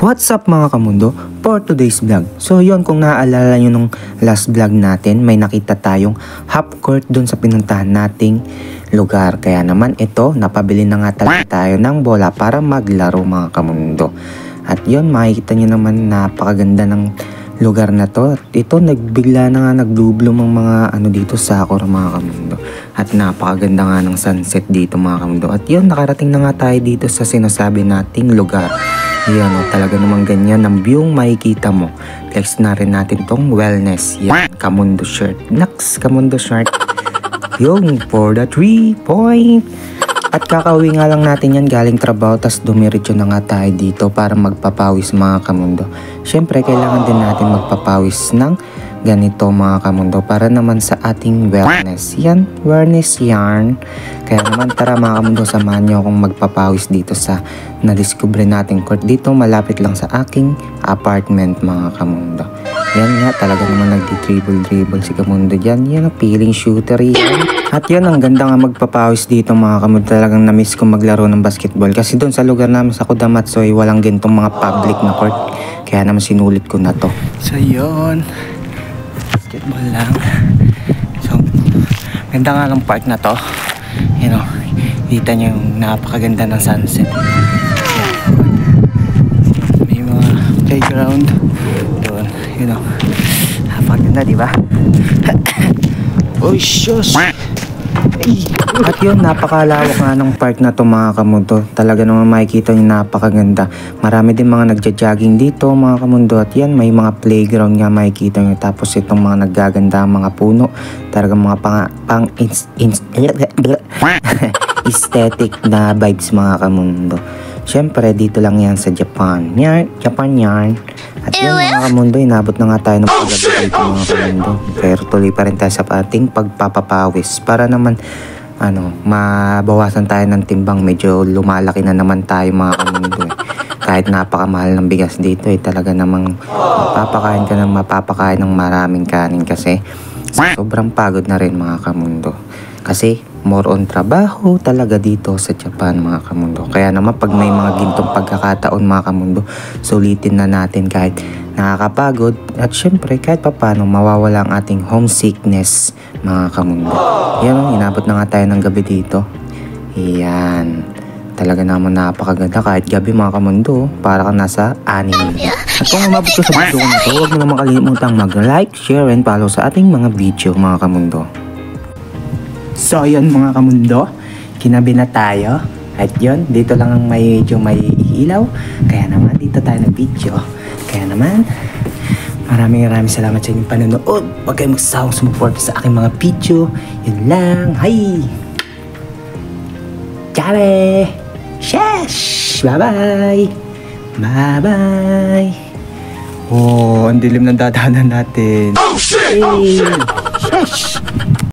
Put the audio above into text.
What's up mga kamundo? For today's vlog. So yon, kung naaalala nyo nung last vlog natin, may nakita tayong half court dun sa pinuntahan nating lugar. Kaya naman ito, napabili na nga talaga tayo ng bola para maglaro mga kamundo. At yon, makikita nyo naman napakaganda ng lugar na to. Ito, nagbigla na nga nag-bloom ang mga dito sakura mga kamundo. At napakaganda nga ng sunset dito mga kamundo. At yun, nakarating na nga tayo dito sa sinasabi nating lugar. Yan o, talaga naman ganyan ang view makikita mo. Flex na rin natin tong wellness. Yan, Kamundo shirt. Next, Kamundo shirt. Yung for the 3 point. At kakauwi nga lang natin yan galing trabaho. Tas dumiretso na nga tayo dito para magpapawis mga kamundo. Syempre, kailangan din natin magpapawis ng ganito mga kamundo para naman sa ating wellness. Yan, wellness yarn. Kaya naman tara mga kamundo, samahan nyo akong magpapawis dito sa nadiskubre nating court. Dito malapit lang sa aking apartment mga kamundo. Yan nga, talaga naman nagdi-dribble si kamundo dyan. Yan, feeling shooter yan. At yan, ang ganda nga magpapawis dito mga kamundo. Talagang na-miss ko maglaro ng basketball. Kasi doon sa lugar namin sa Kudamatsoy, walang gintong mga public na court. Kaya naman sinulit ko na to. So yun, basketball lang. So, ganda nga lang park na to. You know, kita nyo yung napakaganda ng sunset. May mga playground doon, you know. Napakaganda, diba? Oh, shush! At yun, napakalawak nga ng park na to mga kamundo. Talaga naman makikita yung napakaganda. Marami din mga nagja-jogging dito mga kamundo. At yan, may mga playground nga makikita nyo. Tapos itong mga naggaganda mga puno. Talagang mga pang aesthetic na vibes mga kamundo. Syempre, dito lang yan sa Japan. Japan yarn. At yan mga kamundo, inabot na nga tayo ng paggabi dito mga kamundo. Pero tuloy pa rin tayo sa ating pagpapapawis. Para naman, mabawasan tayo ng timbang. Medyo lumalaki na naman tayo mga kamundo. Kahit napakamahal ng bigas dito, talaga namang mapapakain ng maraming kanin kasi sobrang pagod na rin mga kamundo. Kasi more on trabaho talaga dito sa Japan mga kamundo. Kaya naman pag may mga gintong pagkakataon mga kamundo, sulitin na natin kahit nakakapagod. At syempre kahit papano mawawala ang ating homesickness mga kamundo. Yan, inabot na nga tayo ng gabi dito. Yan, talaga naman napakaganda kahit gabi mga kamundo. Para kang nasa anime. At kung umabot ka sa video na ito, huwag mo naman kalimutang mag-like, share, and follow sa ating mga video mga kamundo. So yun mga kamundo, kinabi na tayo. At yun, dito lang ang medyo may ilaw. Kaya naman dito tayo nag-video. Kaya naman, maraming salamat sa inyong panonood. Huwag kayong magsawang sumuporta sa aking mga video. Yun lang, hi! Tiyare! Shesh! Bye-bye! Bye-bye! Oh, ang dilim ng dadaanan natin. Oh shit! Hey! Shesh!